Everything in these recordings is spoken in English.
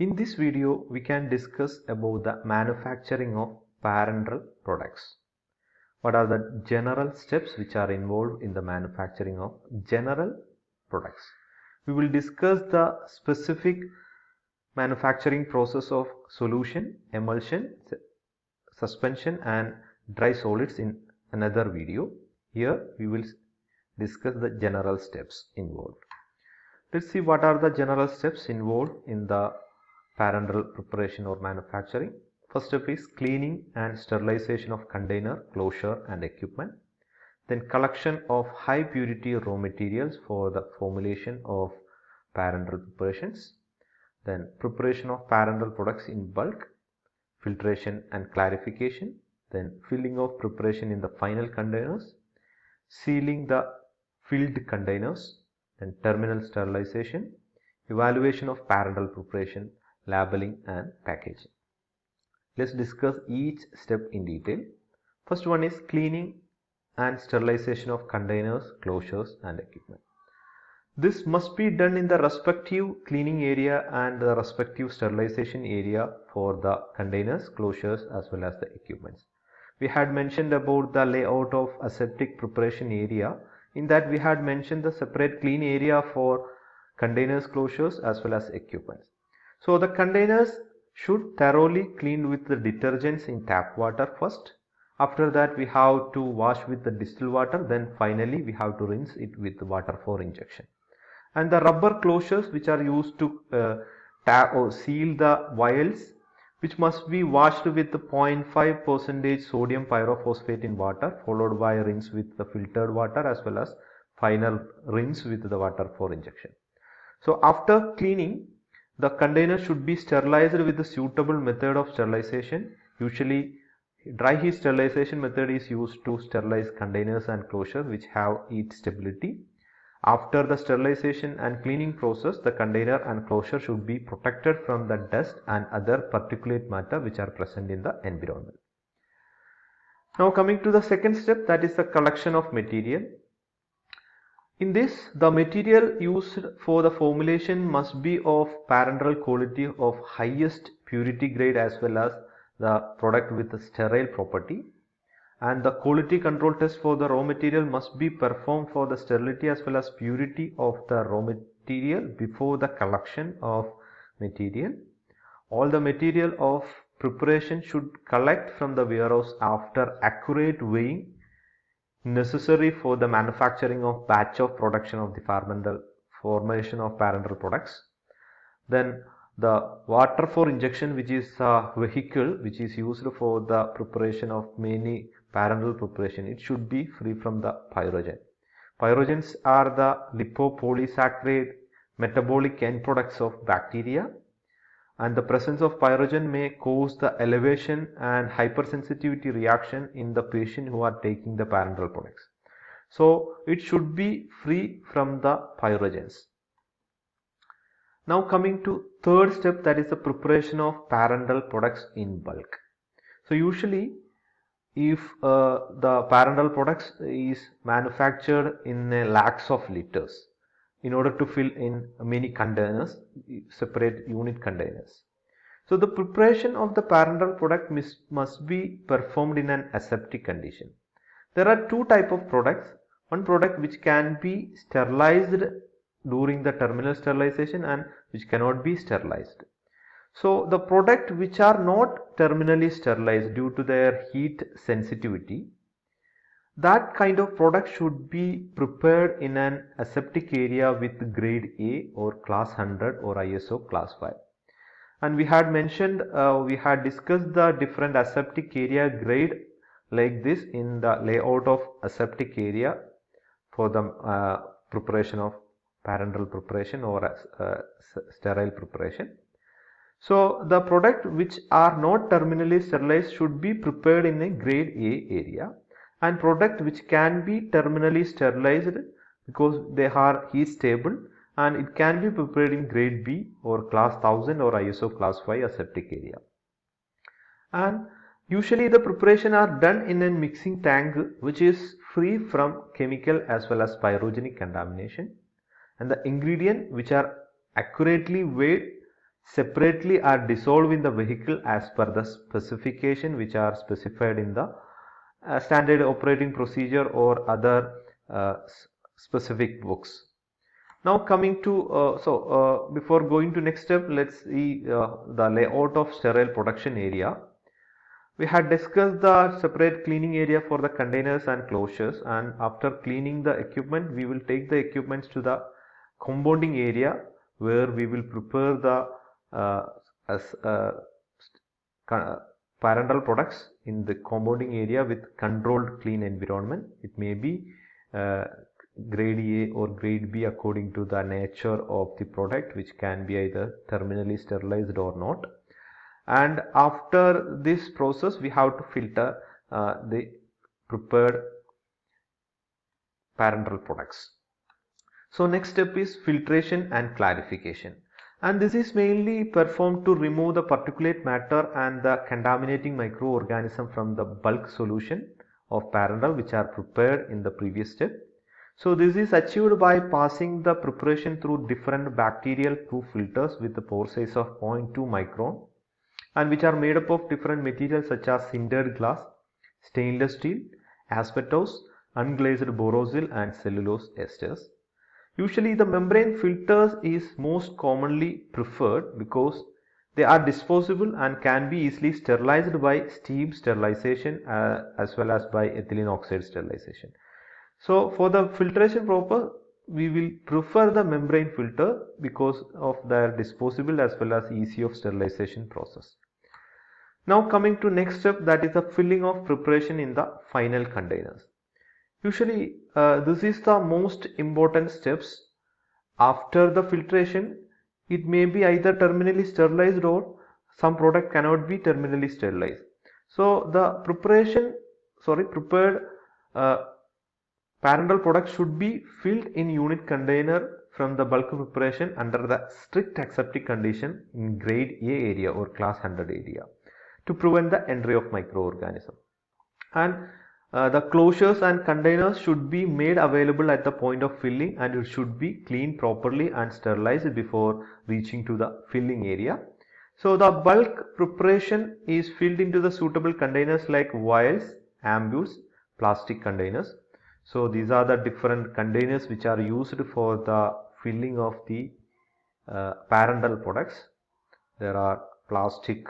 In this video, we can discuss about the manufacturing of parenteral products. What are the general steps which are involved in the manufacturing of general products? We will discuss the specific manufacturing process of solution, emulsion, suspension and dry solids in another video. Here we will discuss the general steps involved. Let's see what are the general steps involved in the parenteral preparation or manufacturing. First step is cleaning and sterilization of container, closure and equipment. Then collection of high purity raw materials for the formulation of parenteral preparations. Then preparation of parenteral products in bulk, filtration and clarification. Then filling of preparation in the final containers, sealing the filled containers, then terminal sterilization, evaluation of parenteral preparation, labeling and packaging. Let's discuss each step in detail. First one is cleaning and sterilization of containers, closures and equipment. This must be done in the respective cleaning area and the respective sterilization area for the containers, closures as well as the equipments. We had mentioned about the layout of aseptic preparation area. In that we had mentioned the separate clean area for containers, closures as well as equipments. So the containers should thoroughly cleaned with the detergents in tap water first. After that we have to wash with the distilled water, then finally we have to rinse it with water for injection. And the rubber closures which are used to tap or seal the vials, which must be washed with the 0.5% sodium pyrophosphate in water, followed by rinse with the filtered water as well as final rinse with the water for injection. So after cleaning, the container should be sterilized with a suitable method of sterilization. Usually dry heat sterilization method is used to sterilize containers and closures which have heat stability. After the sterilization and cleaning process, the container and closure should be protected from the dust and other particulate matter which are present in the environment. Now coming to the second step, that is the collection of material. In this, the material used for the formulation must be of parenteral quality of highest purity grade as well as the product with a sterile property. And the quality control test for the raw material must be performed for the sterility as well as purity of the raw material before the collection of material. All the material of preparation should collect from the warehouse after accurate weighing necessary for the manufacturing of batch of production of the formulation of parenteral products. Then the water for injection, which is a vehicle which is used for the preparation of many parenteral preparation, it should be free from the pyrogen. Pyrogens are the lipopolysaccharide metabolic end products of bacteria, and the presence of pyrogen may cause the elevation and hypersensitivity reaction in the patient who are taking the parenteral products. So it should be free from the pyrogens. Now coming to third step, that is the preparation of parenteral products in bulk. So usually if the parenteral products is manufactured in lakhs of liters in order to fill in many containers, separate unit containers. So the preparation of the parenteral product must be performed in an aseptic condition. There are two types of products. One product which can be sterilized during the terminal sterilization and which cannot be sterilized. So the product which are not terminally sterilized due to their heat sensitivity, that kind of product should be prepared in an aseptic area with grade A or class 100 or ISO class 5. And we had mentioned, we had discussed the different aseptic area grade like this in the layout of aseptic area for the preparation of parenteral preparation or sterile preparation. So the product which are not terminally sterilized should be prepared in a grade A area, and product which can be terminally sterilized because they are heat stable, and it can be prepared in grade B or class 1000 or ISO class 5 aseptic area. And usually the preparation are done in a mixing tank which is free from chemical as well as pyrogenic contamination, and the ingredient which are accurately weighed separately are dissolved in the vehicle as per the specification which are specified in the standard operating procedure or other specific books. Now coming to before going to next step, let's see the layout of sterile production area. We had discussed the separate cleaning area for the containers and closures, and after cleaning the equipment we will take the equipments to the compounding area where we will prepare the as parental products in the compounding area with controlled clean environment. It may be grade A or grade B according to the nature of the product, which can be either terminally sterilized or not. And after this process we have to filter the prepared parental products. So next step is filtration and clarification, and this is mainly performed to remove the particulate matter and the contaminating microorganism from the bulk solution of parental which are prepared in the previous step. So this is achieved by passing the preparation through different bacterial proof filters with a pore size of 0.2 micron and which are made up of different materials such as sintered glass, stainless steel, asbestos, unglazed borosil and cellulose esters. Usually the membrane filters is most commonly preferred because they are disposable and can be easily sterilized by steam sterilization as well as by ethylene oxide sterilization. So for the filtration purpose we will prefer the membrane filter because of their disposable as well as easy of sterilization process. Now coming to next step, that is the filling of preparation in the final containers. Usually this is the most important steps. After the filtration it may be either terminally sterilized or some product cannot be terminally sterilized. So the prepared parental product should be filled in unit container from the bulk preparation under the strict aseptic condition in grade A area or class 100 area to prevent the entry of microorganism. And the closures and containers should be made available at the point of filling, and it should be cleaned properly and sterilized before reaching to the filling area. So the bulk preparation is filled into the suitable containers like vials, ampules, plastic containers. So these are the different containers which are used for the filling of the parental products. There are plastic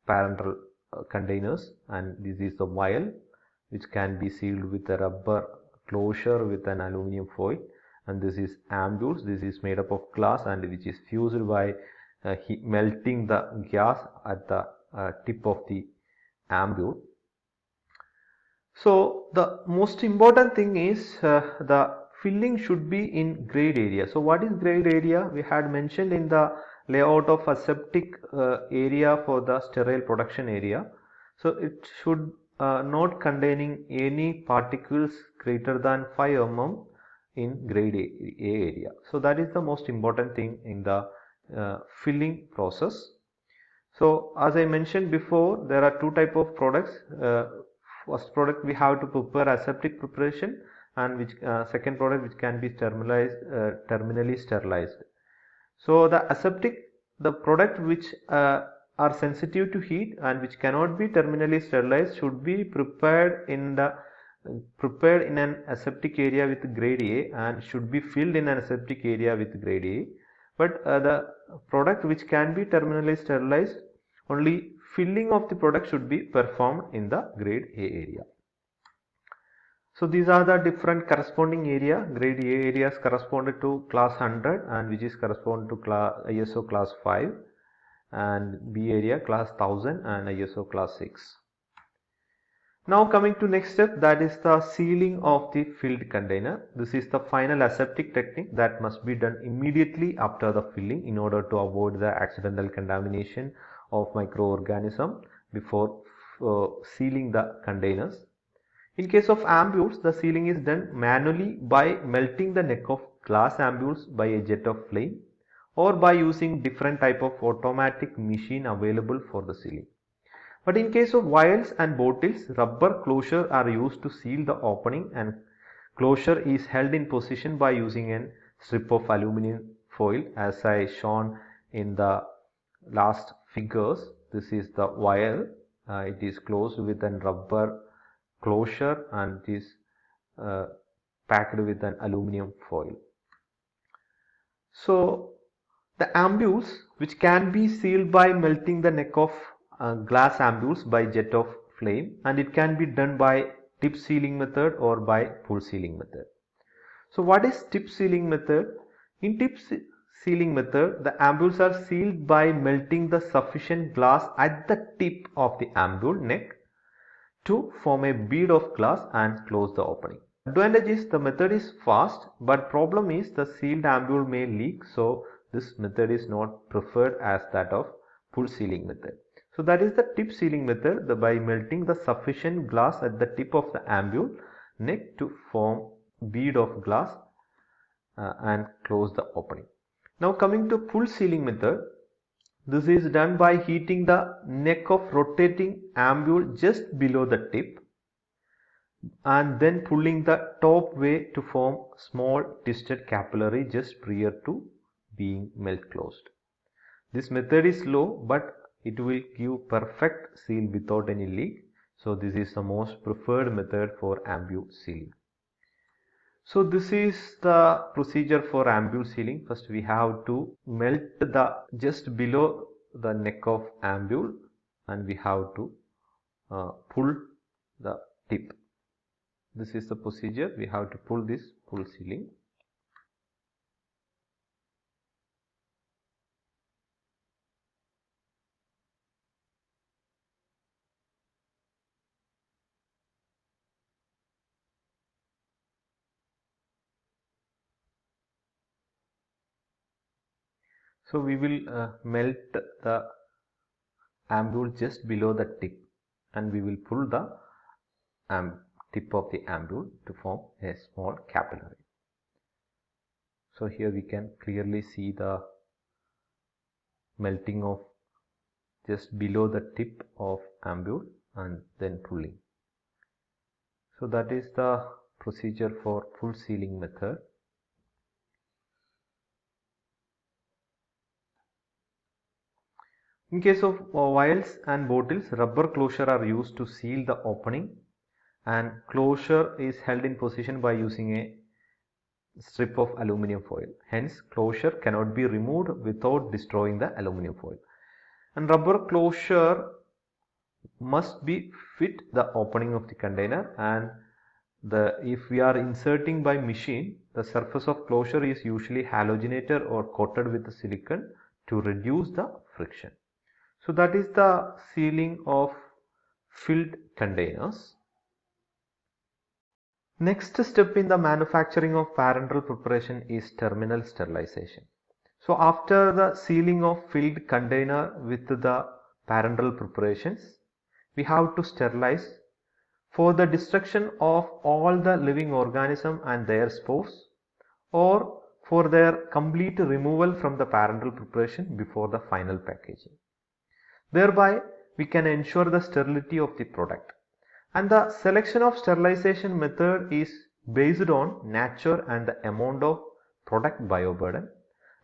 parental containers, and this is the vial which can be sealed with a rubber closure with an aluminum foil, and this is ampules. This is made up of glass and which is fused by melting the gas at the tip of the ampule. So the most important thing is the filling should be in grade area. So what is grade area? We had mentioned in the layout of aseptic area for the sterile production area. So it should not containing any particles greater than 5 mm in grade A area. So that is the most important thing in the filling process. So as I mentioned before, there are two type of products. First product we have to prepare aseptic preparation, and which second product which can be terminally sterilized. So the aseptic, the product which are sensitive to heat and which cannot be terminally sterilized should be prepared in an aseptic area with grade A and should be filled in an aseptic area with grade A. But the product which can be terminally sterilized, only filling of the product should be performed in the grade A area. So these are the different corresponding area. Grade A areas corresponded to class 100 and which is correspond to ISO class 5, and B area class 1000 and ISO class 6. Now coming to next step, that is the sealing of the filled container. This is the final aseptic technique that must be done immediately after the filling in order to avoid the accidental contamination of microorganism before sealing the containers. In case of ampules, the sealing is done manually by melting the neck of glass ampules by a jet of flame or by using different type of automatic machine available for the sealing. But in case of vials and bottles, rubber closure are used to seal the opening, and closure is held in position by using a strip of aluminum foil as I shown in the last figures, this is the vial. It is closed with a rubber closure and it is packed with an aluminum foil. So the ampules, which can be sealed by melting the neck of glass ampules by jet of flame, and it can be done by tip sealing method or by pull sealing method. So what is tip sealing method? In tip sealing method, the ampules are sealed by melting the sufficient glass at the tip of the ampule neck to form a bead of glass and close the opening. Advantage is the method is fast, but problem is the sealed ampule may leak, so this method is not preferred as that of pull sealing method. So that is the tip sealing method, by melting the sufficient glass at the tip of the ampule neck to form bead of glass and close the opening. Now coming to pull sealing method, this is done by heating the neck of rotating ampule just below the tip and then pulling the top way to form small twisted capillary just prior to being melt closed. This method is slow, but it will give perfect seal without any leak. So this is the most preferred method for ampule sealing. So this is the procedure for ampule sealing. First we have to melt the just below the neck of ampule and we have to pull the tip. This is the procedure. We have to pull this pull sealing. So we will melt the ampule just below the tip and we will pull the tip of the ampule to form a small capillary. So here we can clearly see the melting of just below the tip of ampule and then pulling. So that is the procedure for pull sealing method. In case of vials and bottles, rubber closure are used to seal the opening, and closure is held in position by using a strip of aluminum foil. Hence, closure cannot be removed without destroying the aluminum foil. And rubber closure must be fit the opening of the container, and if we are inserting by machine, the surface of closure is usually halogenated or coated with silicone to reduce the friction. So that is the sealing of filled containers. Next step in the manufacturing of parenteral preparation is terminal sterilization. So after the sealing of filled container with the parenteral preparations, we have to sterilize for the destruction of all the living organism and their spores, or for their complete removal from the parenteral preparation before the final packaging. Thereby, we can ensure the sterility of the product. And the selection of sterilization method is based on nature and the amount of product bioburden,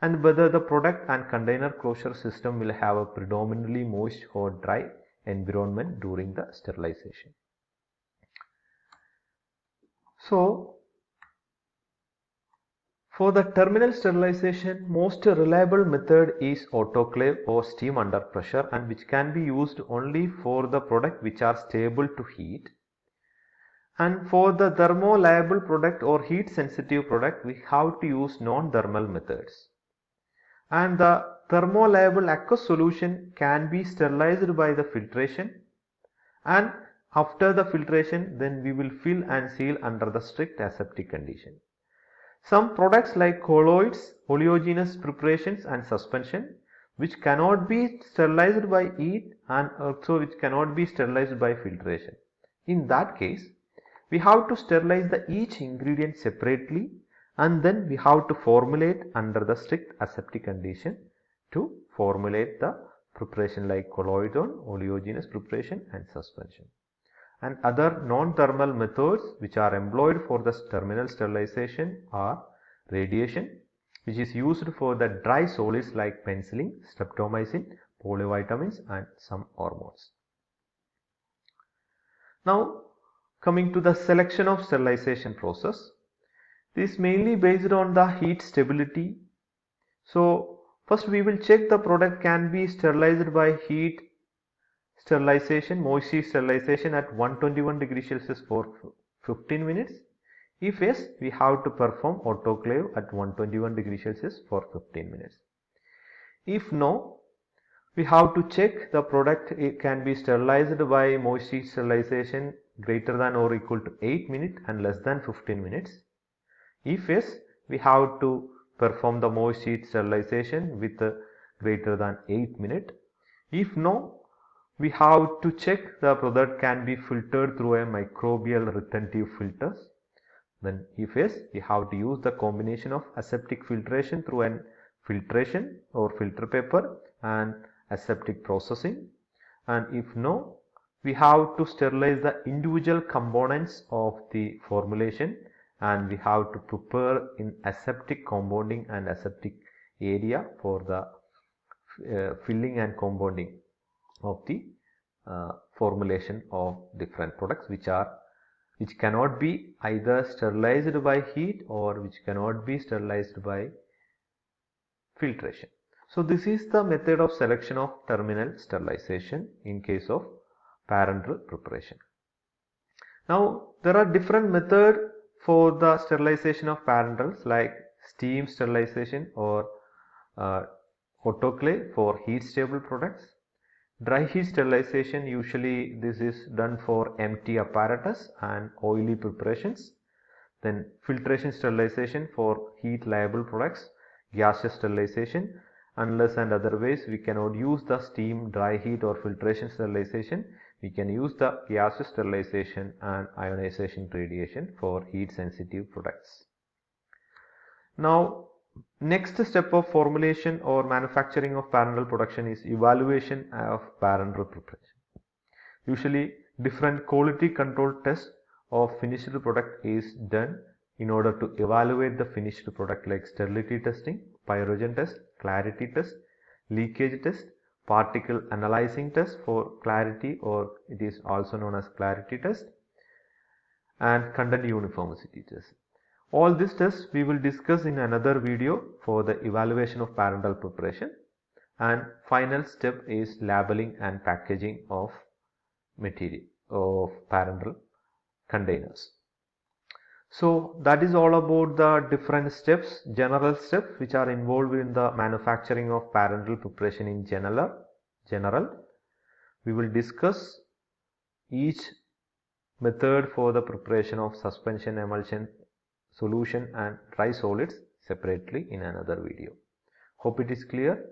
and whether the product and container closure system will have a predominantly moist or dry environment during the sterilization. So, for the terminal sterilization, most reliable method is autoclave or steam under pressure, and which can be used only for the product which are stable to heat. And for the thermo-liable product or heat sensitive product, we have to use non-thermal methods. And the thermo-liable aqueous solution can be sterilized by the filtration, and after the filtration then we will fill and seal under the strict aseptic condition. Some products like colloids, oleogenous preparations and suspension, which cannot be sterilized by heat and also which cannot be sterilized by filtration. In that case, we have to sterilize each ingredient separately, and then we have to formulate under the strict aseptic condition to formulate the preparation like colloidal, oleogenous preparation and suspension. And other non-thermal methods which are employed for the terminal sterilization are radiation, which is used for the dry solids like penicillin, streptomycin, polyvitamins and some hormones. Now coming to the selection of sterilization process, this is mainly based on the heat stability. So first we will check the product can be sterilized by heat sterilization, moist heat sterilization at 121 degrees Celsius for 15 minutes. If yes, we have to perform autoclave at 121 degrees Celsius for 15 minutes. If no, we have to check the product can be sterilized by moist heat sterilization greater than or equal to 8 minutes and less than 15 minutes. If yes, we have to perform the moist heat sterilization with greater than 8 minutes. If no, we have to check the product can be filtered through a microbial retentive filters. Then if yes, we have to use the combination of aseptic filtration through an filtration or filter paper and aseptic processing. And if no, we have to sterilize the individual components of the formulation and we have to prepare in aseptic compounding and aseptic area for the filling and compounding of the formulation of different products which cannot be either sterilized by heat or which cannot be sterilized by filtration. So this is the method of selection of terminal sterilization in case of parenteral preparation. Now there are different methods for the sterilization of parenterals like steam sterilization or autoclave for heat stable products. Dry heat sterilization, usually this is done for empty apparatus and oily preparations. Then filtration sterilization for heat liable products, gaseous sterilization. Unless and otherwise we cannot use the steam, dry heat or filtration sterilization, we can use the gaseous sterilization and ionization radiation for heat sensitive products. Now next step of formulation or manufacturing of parenteral production is evaluation of parenteral preparation. Usually different quality control tests of finished product is done in order to evaluate the finished product like sterility testing, pyrogen test, clarity test, leakage test, particle analyzing test for clarity or it is also known as clarity test, and content uniformity test. All these tests we will discuss in another video for the evaluation of parenteral preparation, and final step is labeling and packaging of material of parenteral containers. So that is all about the different steps, general steps which are involved in the manufacturing of parenteral preparation in general. We will discuss each method for the preparation of suspension, emulsion, solution and dry solids separately in another video. Hope it is clear.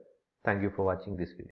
Thank you for watching this video.